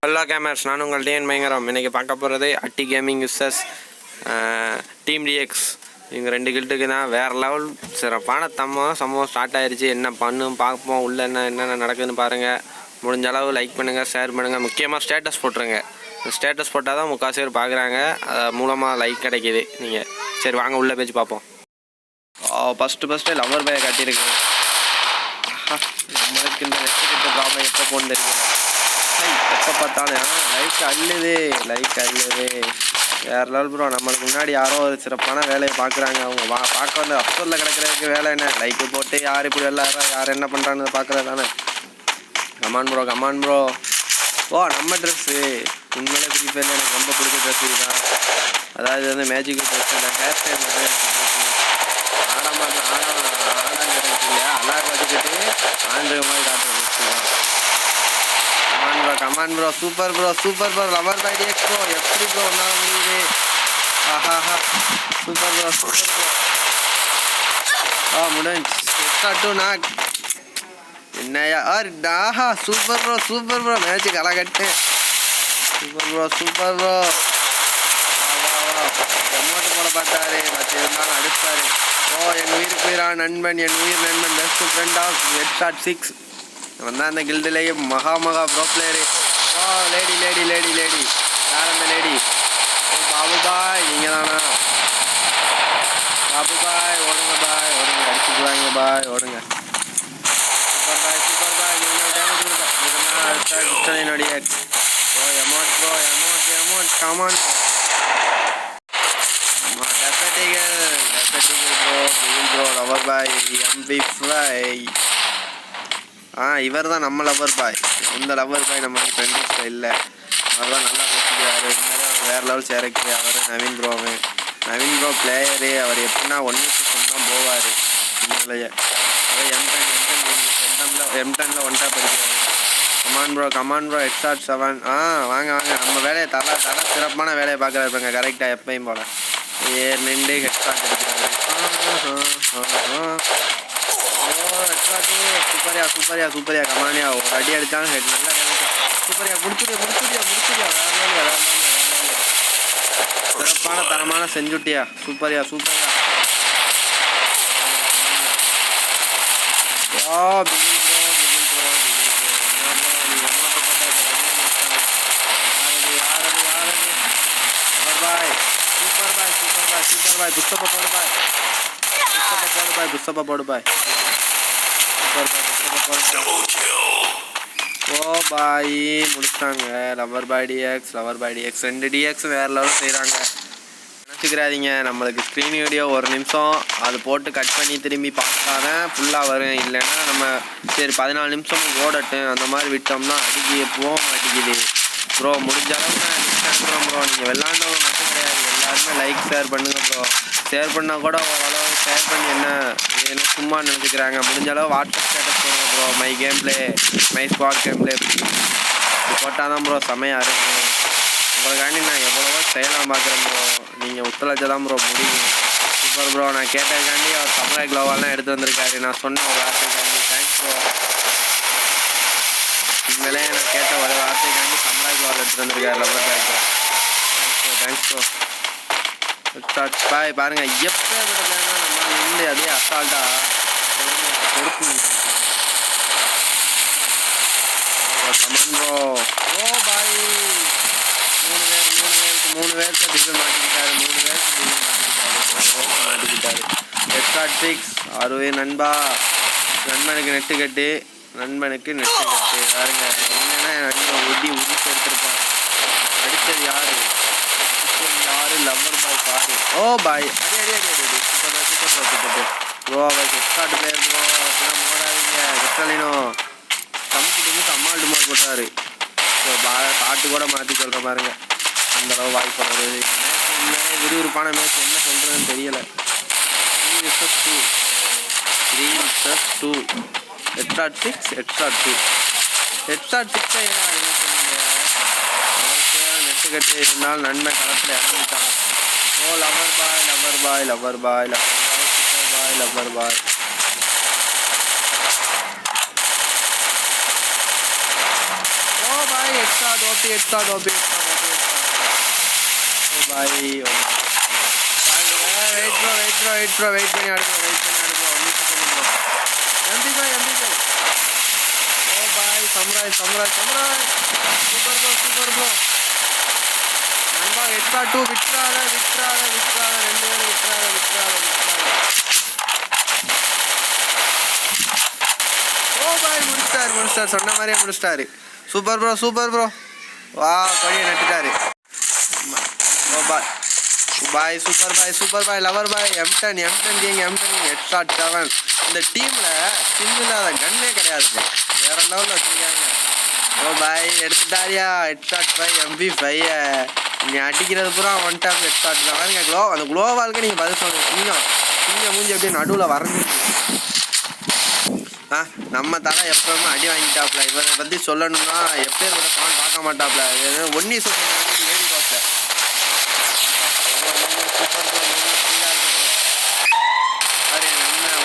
Hello gamers, நான் உங்கள் TN பயங்கரம். இன்றைக்கி பார்க்க போகிறது அட்டி கேமிங் விசஸ் டீம் டிஎக்ஸ். இவங்க 2 கில்ட்டுக்கு தான் வேறு லெவல் சிறப்பான சம்பவம் ஸ்டார்ட் ஆகிடுச்சு. என்ன பண்ணும் பார்ப்போம், உள்ளே என்னென்ன நடக்குதுன்னு பாருங்கள். முடிஞ்ச அளவு லைக் பண்ணுங்கள், ஷேர் பண்ணுங்கள், முக்கியமாக ஸ்டேட்டஸ் போட்டுருங்க. ஸ்டேட்டஸ் போட்டால் தான் முக்கால் பேர் பார்க்குறாங்க, அது மூலமாக லைக் கிடைக்கிது. நீங்கள் சரி வாங்க உள்ளே பேச்சு பார்ப்போம். ஃபஸ்ட்டு லவர் பேயை காட்டியிருக்கு. நம்மளுக்கு இந்த நெக்ஸ்ட் கிட்ட ப்ராப்ளம் எப்போ போன்னு தெரியல. எப்போ பார்த்தாலும் லைக் அள்ளுது வேறு லெவல் ப்ரோ. நம்மளுக்கு முன்னாடி யாரோ ஒரு சிறப்பான வேலையை பார்க்குறாங்க. அவங்க பார்க்க வந்து அப்சூரில் கிடக்கிறதுக்கு வேலை என்ன, லைக்கு போட்டு யார் இப்படி எல்லாரும் யார் என்ன பண்ணுறான்னு பார்க்குறது தானே. Come on bro. ஓ நம்ம ட்ரெஸ்ஸு உண்மையிலே ஃப்ரீ ஃபயரில் எனக்கு ரொம்ப பிடிச்ச ட்ரெஸ்ஸு தான். அதாவது வந்து மேஜிக்கல் ட்ரெஸ், அந்த ஹேர் ஸ்டைல் மட்டும் எனக்கு ஆடாங்கிறது இல்லையா, அழகாக வச்சுக்கிட்டு ஆண்ட்ரு மாதிரி காட்டுற ட்ரெஸ்ஸு தான். Come on bro, super bro, lover by TX bro. எப்படி ப்ரோ ஒன்றா முடியுது? ஆஹா சூப்பர் ப்ரோ. முடிஞ்சு எக்ஸ்ட்ரா நாக் என்னையா ஆஹா சூப்பர் ப்ரோ. மேட்ச்சு களை சூப்பர் ப்ரோ. அமௌண்ட் போட பார்த்தாரு, பட் இருந்தாலும் அடிச்சாரு. என் உயிர் நண்பன் பெஸ்ட் ஃப்ரெண்ட் ஆஃப் ஹெட்ஷாட் 6. இவன் தான் அந்த கில்டுலேயே மகா ப்ரோ பிளேயரு. லேடி யார் அந்த லேடி? பாபு பாய், நீங்கள் தானா? பாபு பாய் ஓடுங்க அடிச்சுக்குவாங்க பாய், ஓடுங்க. சூப்பர் பாய் நீங்கள் டேமேஜ் கொடுத்தா என்னுடைய எமௌண்ட் கமான். டெசர்டிகல் ப்ரோ லவர் பாய் MP5. இவர் தான் நம்ம லவர் பாய். இந்த லவர் பாய் நம்மளுக்கு ஃப்ரெண்ட்ஸ் இல்லை. அவர் தான் நல்லா பேசிக்கிறாரு. வேறு லெவல் சேரக்கு அவர் நவீன் ப்ரோ பிளேயரு. அவர் எப்படின்னா 1-6 தான் போவார். உண்மையிலேயே அவர் M10 ஒன்றாக படிக்கிறாரு. Come on bro headshot 7. வாங்க நம்ம வேலையை தலை சிறப்பான வேலையை பார்க்குறாருப்பாங்க கரெக்டாக எப்பயும் போல். நின்று ஹெட்ஷாட் அடிக்கிறாரு. சூப்பரியா கமானியா. ஒரு அடி அடித்தாலும் ஹெட் நல்லா சூப்பரியா முடிச்சுடியா. சிறப்பான தரமான செஞ்சுட்டியா. சூப்பரியா. சூப்பர் பாய் துஸ்தப்பா போடு பாய். பாய் முடிச்சிட்டாங்க. லவர் பாய் டிஎக்ஸ் 2 டிஎக்ஸ் வேறு லெவல் செய்கிறாங்க. நினச்சிக்கிறாதீங்க, நம்மளுக்கு ஸ்க்ரீன் வீடியோ 1 நிமிஷம் அது போட்டு கட் பண்ணி திரும்பி பார்த்தாதான் ஃபுல்லாக வரும். இல்லைன்னா நம்ம சரி 14 நிமிஷம் ஓடட்டும் அந்த மாதிரி விட்டோம்னா போக மாட்டேங்குது ப்ரோ. முடிஞ்ச அளவுக்கு நான் டிஸ்டாண்ட் ப்ரோ. நீங்கள் விளாண்டவங்க மட்டும் கிடையாது, எல்லாருமே லைக் ஷேர் பண்ணுங்க ப்ரோ. ஷேர் பண்ணால் கூட ஓரளவு ஷேர் பண்ணி என்ன சும்மா நினச்சிக்கிறாங்க. முடிஞ்ச அளவு வாட்ஸ்அப் ஸ்டேட்டஸ் போடுங்க bro. My squad game play இது போட்டால் தான் ப்ரோ செமையாக இருக்கும். உங்களுக்காண்டி நான் எவ்வளவோ செய்யலாம் பார்க்குறேன் ப்ரோ. நீங்கள் ஒத்துழைச்ச தான் ப்ரோ முடியும். Super bro. நான் கேட்டதுக்காண்டி அவர் சமுராய் க்ளோவாலாம் எடுத்து வந்திருக்காரு. நான் சொன்ன ஒரு வார்த்தைக்காண்டி தேங்க்ஸ் ப்ரோ. உண்மையிலே நான் கேட்ட ஒரு வார்த்தைக்காண்டி சமுராய் க்ளோவால் எடுத்துகிட்டு வந்திருக்காரு lover boy. Thanks bro. Boy பாருங்கள் எப்போ நம்ம நின்று அதே அசால்ட்டாக பொறுப்பு. Come on bro. பாய் 3 பேருக்கு டிஃபன் மாட்டிக்கிட்டாரு. 3 பேருக்கு மாட்டிக்கிட்டாரு. ஹெட்ஷாட் 6. அருவே நண்பனுக்கு நெட்டு கட்டு பாருங்க. என்னன்னா நண்பன் உதிச்சு எடுத்திருப்பான். அடித்தது யாரு லவர் பாய் பாரு. பாய் அடி சூப்பர் ப்ரோ. அவர் ஹெட்ஷாட் பிளேயர் ப்ரோ. அப்படின்னா மோடாதீங்க. கெட்டலினோ சமைக்கிட்டு அம்மாள் டுமால் போட்டார். பாட்டு கூட மாற்றி சொல்கிற பாருங்க. அந்தளவு வாய்ப்பு வருது. மேட்ச் உண்மையிலே விறுவிறுப்பான மேட்ச். என்ன சொல்கிறதுன்னு தெரியலை. 3 vs 2 ஹெட்ஷாட் 6 ஹெட்ஷாட் 6 நெட்டு கட்டு இருந்தாலும் நன்மை களத்தில் இறந்துட்டாங்க. Lover boy OP boy. Wait பண்ணி அடுப்போம். MP boy. Oh boy samurai. Super bro. நண்பா எக்ஸ்ட்ரா 2 விட்றாத 2 பேரும் விட்றாத. ஓ பாய் முடிச்சிட்டாரு. சொன்ன மாதிரியே முடிச்சிட்டாரு. Super bro. வா கொடியை நட்டுட்டாரு. Oh boy super boy lover boy. M10 king extra 7. இந்த டீம்ல சின்னதாத கண்ணே கிடையாது, வேற லெவலில் வச்சிருக்காங்க. ஓ பாய் எடுத்துட்டாரியா ஹெட்ஷாட் 5 MP5. நீ அடிக்கிறது பூரா ஒன் டாப் ஹெட்ஷாட் தான். அந்த குளோவாலுக்கு நீங்கள் பதில் சொல்லுங்க. சிங்கம் மூஞ்சி அப்படியே நடுவில் வரைஞ்சிருக்கு. நம்ம தலை எப்பவுமே அடி வாங்கிட்டாப்ல. இவரை பற்றி சொல்லணும்னா எப்பேர் கூட பார்க்க மாட்டாப்ல. ஒன்னி சொல்லி ஏறி பார்ப்பல.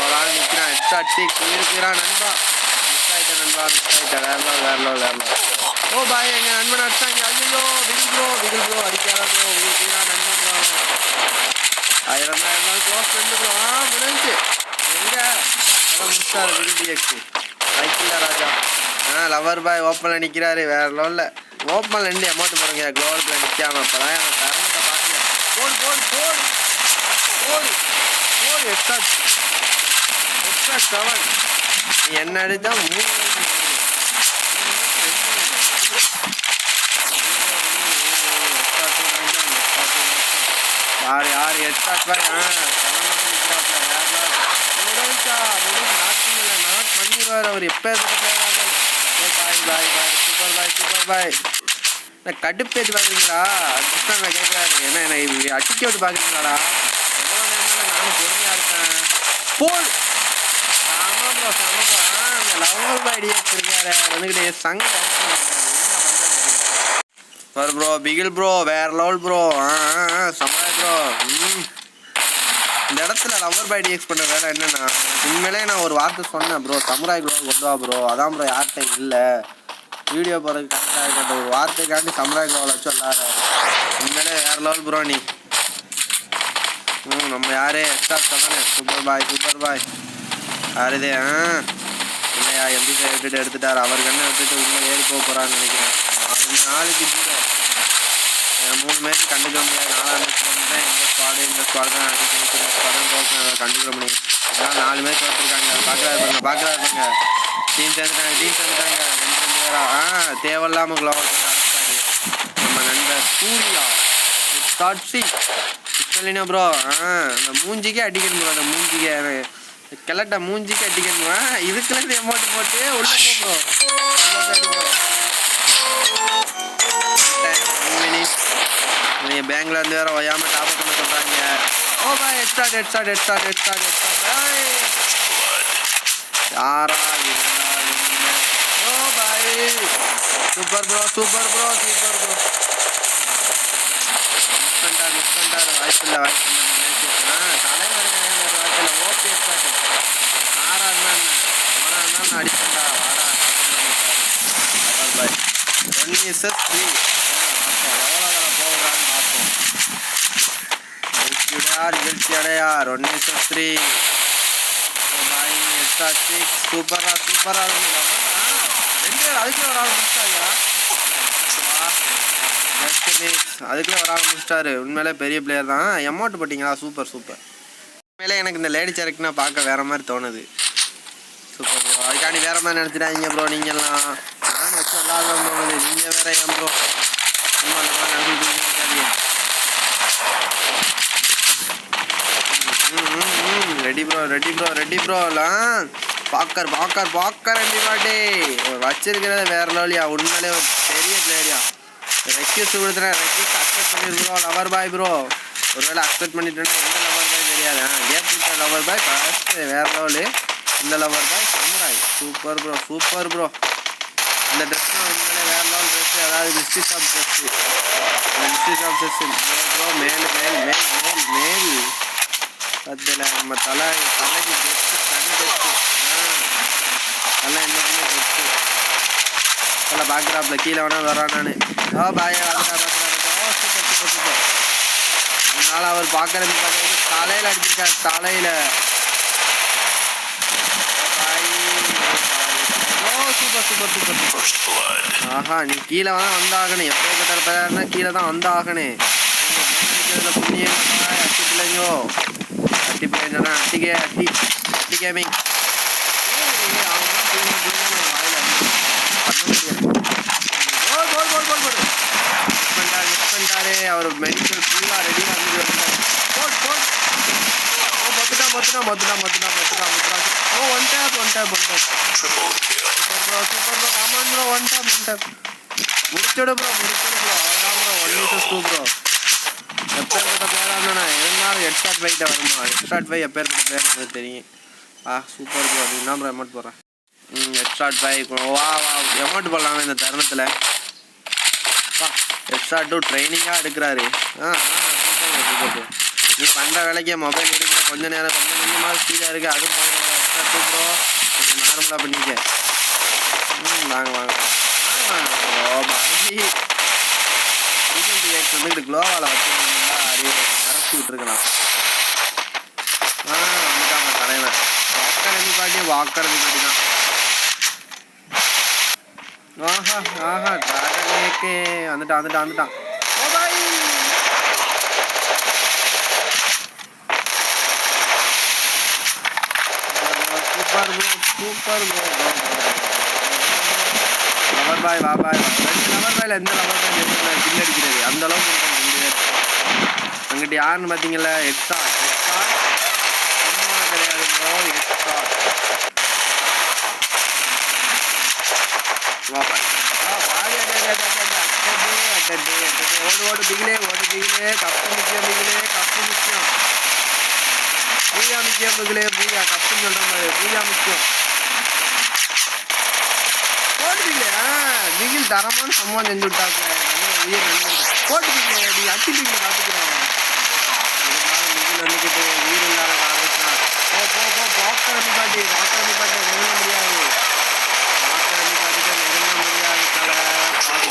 ஒரு ஆள் நிற்கிறான் ஹெட்ஷாட் 6 இருக்கிறான். நண்பா மிஸ் ஆகிட்டேன். வேற. ஓ பாய் எங்க நண்பன் அடிச்சாங்க. ஐயோ பிகில் ப்ரோ அடிக்காத ப்ரோ. நண்பன் ப்ரோ 1000 க்ளோஸ் ஃப்ரெண்டு ப்ரோ. முடிஞ்சு எங்க முடிச்சாரு விடிஎக்ஸ் வைக்கல ராஜா. லவர் பாய் ஓப்பனில் நிற்கிறாரு. வேற லெவலில் ஓப்பனில் ரெண்டு அமௌண்ட் போடுங்க. குளோவலுக்குள்ள நிற்காம அப்போதான் அந்த தரத்தை பார்க்கல. போடு எக்ஸ்ட்ரா 7. நீ என்ன அடித்தா 3 யார் எக்ஸ்ட்ரா 5 நாட் பண்ணிடுவார் அவர். எப்போ பாய் நான் கடுப்பேச்சு பார்க்குறீங்களா? அதுதான் நான் கேட்குறாரு. ஏன்னா என்னை அடிக்க விட்டு பார்க்குறீங்களாடா? எவ்வளோ நேரம் நானும் பொறுமையாக இருக்கேன். போல் சம லவர் பாய் டிஎக்ஸ் இருக்காரு வந்துக்கிட்டே சங்க ப்ரோ. பிகில் ப்ரோ வேற லெவல் ப்ரோ. சமாய் ப்ரோ. இந்த இடத்துல லவர் பாய் டிஎக்ஸ் பண்ண வேலை என்னன்னா, உண்மையிலே நான் ஒரு வார்த்தை சொன்னேன் ப்ரோ, சமுராய் க்ளோவ் கொண்டு வா ப்ரோ. அதான் ப்ரோ யார்கிட்ட இல்லை வீடியோ போகிறதுக்கு கரெக்டாக இருக்கின்ற ஒரு வார்த்தைக்காண்டி சமுராய் க்ளோவில் வச்சு விளாட்றாரு. உண்மையிலே வேற லெவல் ப்ரோ நீ. நம்ம யாரே எக்ஸ்ட்ரா சொன்னானே. சூப்பர் பாய் யாருதே இல்லையா? எம்பி விட்டுட்டு எடுத்துட்டார். அவர் கண்ணை விட்டுட்டு உள்ளே ஏறி போகிறான்னு நினைக்கிறேன். 4 3 மேட்ச் கண்டுக்க முடியாது. 4ஆம் மேட்ச் வந்துட்டேன். இந்த ஸ்குவாடு தான் கண்டுக்க முடியும். இதெல்லாம் 4 மேட்ச் வந்துருக்காங்க. பார்க்குறாருப்பாங்க. டீம் சேர்ந்துட்டாங்க 2 பேரா. தேவையில்லாமல் க்ளோவல் அடிச்சாரு நம்ம நண்பர் சூர்யா. சொல்லினா ப்ரோ. அந்த மூஞ்சிக்கே அடிக்கணும் ப்ரோ. அந்த மூஞ்சிக்கே கிளட்ட மூஞ்சிக்கு அடிக்கணுமா? இதுக்குள்ள அமௌண்ட் போட்டு உள்ள ப்ரோ. நீங்கள் பேங்க்ல இருந்து வேற ஒய்யாம டாப் பண்ண சொல்றாங்க. Oh boy headshot. யாரா oh boy super bro. Miss பண்ணிட்டாரு. வாய்ப்பில்லை தலைவர் வாய்ப்பில்லை. OP headshot. ஆறா இருந்தான் அடிப்பண்டா. வாடா பாய் 1v3 எவ்வளோ போகிறான்னு பார்ப்போம். நிகழ்ச்சி அடையார் 1v3 பாய் எக்ஸ்ட்ரா 6. சூப்பரா 2 அதுக்குள்ளே ஒரு ஆள் முடிச்சிட்டாங்க. அதுக்குள்ளே ஒரு ஆள் முடிச்சிட்டாரு. உண்மையிலே பெரிய பிளேயர் தான். அமௌண்ட் போட்டிங்களா? சூப்பர். உண்மையிலே எனக்கு இந்த லேடி சரக்குன்னா பார்க்க வேற மாதிரி தோணுது. Super bro. அதுக்காண்டி வேற மாதிரி நினச்சிட்டாங்க ப்ரோ. நீங்கள்லாம் நான் வச்சு விளாட்லாம் தோணுது. நீங்கள் வேற ஏன் ப்ரோ சும்மா இருக்காதீங்க. ரெடி ப்ரோலாம் பாக்கர் எம்பிபாட்டி வச்சிருக்கிறத வேற லெவலியா. உண்மையிலே ஒரு பெரிய பிளேயரியா. ரெக்யூஸ்ட் கொடுத்துறேன். ரெக்யூஸ்ட் அக்செப்ட் பண்ணிருக்கோம் லவர் பாய் ப்ரோ. ஒருவேளை அக்செப்ட் பண்ணிட்டோன்னா எந்த லவர் பாய் தெரியாது. கேப் விட்ட லவர் பாய் ஃபர்ஸ்ட் வேற லெவலு. இந்த lover boy samurai. Super bro. இந்த ட்ரெஸ்லாம் உண்மையிலே வேற லெவல் ட்ரெஸ். அதாவது மிஸ்ட்ரிஸ் ஆஃப் ட்ரெஸ் ப்ரோ. மேல் அதில் நம்ம தலைக்கு கெட்டு தனி கெட்டு தலை என்னைக்குமே கெட்டு. அதில் பார்க்குறாப்புல கீழே வேணா வரான் நான். பாய் சூப்பர். அதனால அவர் பார்க்கறது பார்த்தீங்கன்னா தலையில் அடிச்சிருக்காரு தலையில். சூப்பர். ஆஹா நீ கீழே தான் வந்தாகணும். எப்போ கிட்ட கீழே தான் வந்தாகணும். புண்ணியம் அட்டி பிள்ளைங்கோ அட்டி பிள்ளைங்கன்னா அட்டி கேமிங் பண்ணிட்டாரு. அவர் மெடிக்கல் ஃபுல்லாக ரெடியாக வந்துட்டு மொத்தம் one tap super bro come on bro one tap முடிச்சுடு ப்ரோ அவ்வளோதான் ப்ரோ 1v2 ப்ரோ. எப்பேற்பட்ட பிளேயராக இருந்தானே இருந்தாலும் ஹெட்ஷாட் ஃபைட்டை வருமா? ஹெட்ஷாட் ஃபை எப்பேற்பட்ட பிளேயர் எனக்கு தெரியும். Super bro. நீ தான் ப்ரோ எமௌண்ட் போடுறேன். ஹெட்ஷாட் ஃபை வா எமௌண்ட் போடலாமே இந்த தருணத்தில். ஹெட்ஷாட் 2 ட்ரைனிங்காக எடுக்கிறாரு. Super bro. நீ பண்ணுற வேலைக்கே மொபைல் இருக்கிற கொஞ்சம் கொஞ்சமாக ஸ்பீடாக இருக்குது. அதுவும் ஹெட்ஷாட் 2 ப்ரோ கொஞ்சம் நார்மலாக பண்ணிக்க. வாங்க ப்ரோ பாய் வந்துட்டு க்ளோவால் வச்சுருந்தா அறிவு நிறச்சி விட்டுருக்கலாம். வந்துட்டாங்க தலைவன். வாக்கர் பாட்டி தான். ஆஹா டிராகனேக்கே வந்துட்டான். ஓ பாய் சூப்பர் ப்ரோ. லவர் பாய் வா பாய். லவர் பாயில் எந்த லவர் பாய் கில் அடிக்கிறது அந்த அளவுக்கு இருக்காங்க 2 பேர். அங்கிட்ட யாருன்னு பார்த்தீங்களா? எக்ஸ்ட்ரா சும்மா கிடையாது ப்ரோ. எக்ஸ்ட்ரா வா பாய். ஓடு பிகிலே கப்பு முக்கியம் பூயா கப்புன்னு சொல்கிற மாதிரி பூயா முக்கியம். போட்டுப்பீங்களே பிகில் தரமான சம்பவம் செஞ்சு விட்டாங்க. உயிர் போட்டுப்பீங்களே நீ அட்டிப்பீங்க பார்த்துக்கிறோம். இருந்தாலும் பிகில் வந்துக்கிட்டு உயிர் இல்லாத ஆரம்பிச்சான். வாக்கரமி பாட்டி நெருங்க முடியாது.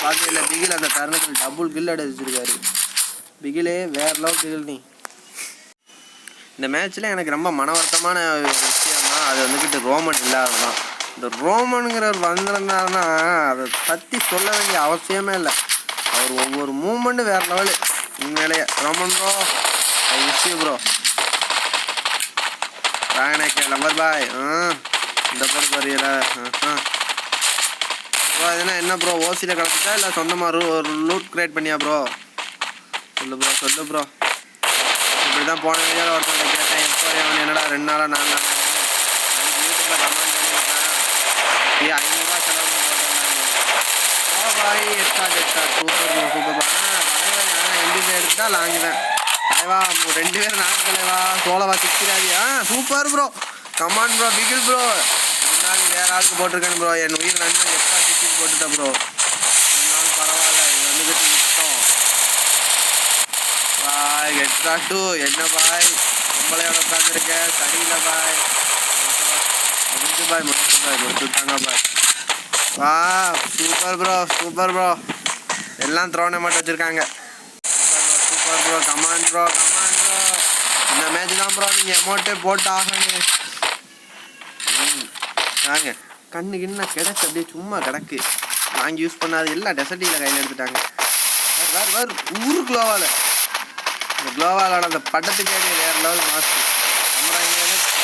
பாக்கி இல்லை. பிகில் அந்த தருணத்தில் டபுள் கில் அடிச்சிருக்காரு. பிகிலே வேற லெவல் பிகில். நீ இந்த மேட்ச்சில் எனக்கு ரொம்ப மன வருத்தமான ஒரு விஷயம்னா அது வந்துக்கிட்டு ரோமன் இல்லாததான். இந்த ரோமனுங்கிறவர் வந்திருந்தாருன்னா அதை பற்றி சொல்ல வேண்டிய அவசியமே இல்லை. அவர் ஒவ்வொரு மூமெண்ட்டும் வேறு லெவலு. உண்மையிலேயே Roman bro I miss you bro. ராகனேக்கே லவர் பாய். இந்த போட்டு வரையில ப்ரோ இதெல்லாம் என்ன ப்ரோ ஓசியில் கலந்துட்டா இல்லை சொந்தமாக ஒரு லூட் கிரியேட் பண்ணியா ப்ரோ? சொல்லு ப்ரோ. இப்படி தான் போன வீடியோவில் ஒருத்தவங்க கேட்டேன் எஃப்ஓரி அவன் என்னடா 2 நாளாக 4 நாள் யூடியூப்பில் கமெண்ட் பண்ணியிருக்கேன். 500 செலவு போட்டிருந்தாங்க. பாய் ஹெட்ஷாட் சூப்பர் தலைவன். எம்பிசி எடுத்துட்டா லாங்கு தான் தலைவா. 2 பேர் நாக்கு தலைவா. சோழவா சிக்கிறாதியா? Super bro. Come on bro Bigil bro. இருந்தாலும் வேறு ஆளுக்கு போட்டிருக்கேன் ப்ரோ. என் உயிர் நண்பன் ஹெட்ஷாட் 6 போட்டுட்டேன் ப்ரோ. இருந்தாலும் பரவாயில்ல. இது வந்துக்கிட்டு நிற்கும் பாய். ஹெட்ஷாட் 2 என்ன பாய் பொம்பளையோட உட்காந்துருக்கேன் சரியில்லை பாய். முடிச்சுட்டாங்க பாய். Super bro. எல்லாம் த்ரோனை மட்டும் வச்சுருக்காங்க. Super bro. Come on bro. இந்த மேட்ச் தான் ப்ரோ நீங்கள் அமௌண்ட்டே போட்டு ஆகணும். வாங்க கண்ணு கிண்ண கிடக்கு அப்படியே சும்மா கிடக்கு. வாங்கி யூஸ் பண்ணாது எல்லாம் டெசர்ட்டியில் கையில் எடுத்துட்டாங்க. வேறு ஊரு க்ளோவால். இந்த க்ளோவாலோட அந்த பட்டத்துக்கே வேறு லெவல் மாஸ்க்கு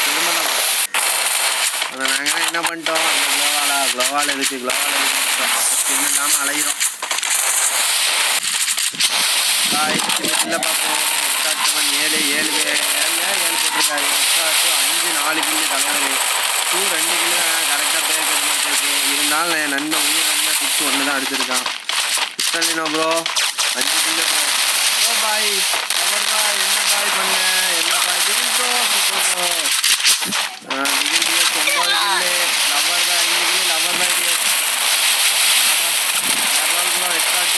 திரும்ப தான். அதை நாங்கள் என்ன பண்ணிட்டோம்? அந்த க்ளோவால் எதுக்கு ஸ்கின் இல்லாமல் அலைகிறோம். சின்ன பார்ப்போம். ஹெட்ஷாட் 7 போட்டிருக்காரு. ஹெட்ஷாட் 5 4 கில்லு தலைவர். 2 கில்லு கரெக்டாக பேர் கட்டுமாட்டிருக்கு. இருந்தாலும் என் நன்மை உயிர் நன்மை 6 1 தான் அடிச்சிருக்கான். கிறிஸ்டலினோ ப்ரோ 5 கில்லு ப்ரோ. ஓ பாய் அவர் பாய் என்ன பாய் பண்ண என்ன boy Bigil bro. Super bro. Bigil 9 kill. Lover boy 5 kill. Lover boy bro. Headshot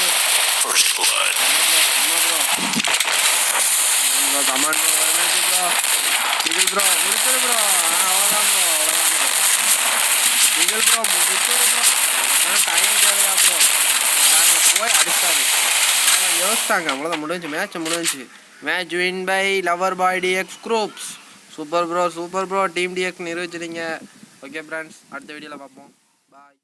command bro ஒரு மேட்ச் ப்ரோ. பிகில் ப்ரோ முடிச்சிரு ப்ரோ. அவ்வளோதான் ப்ரோ. பிகில் ப்ரோ டைம் தேவையா ப்ரோ போய் அடிச்சாரு யோசித்தாங்க அவ்வளோதான் முடிஞ்சு match win by lover boy TX groups super bro team TX நிரூபிச்சிருங்க ஓகே ஃப்ரெண்ட்ஸ் அடுத்த வீடியோவில் பார்ப்போம் பாய்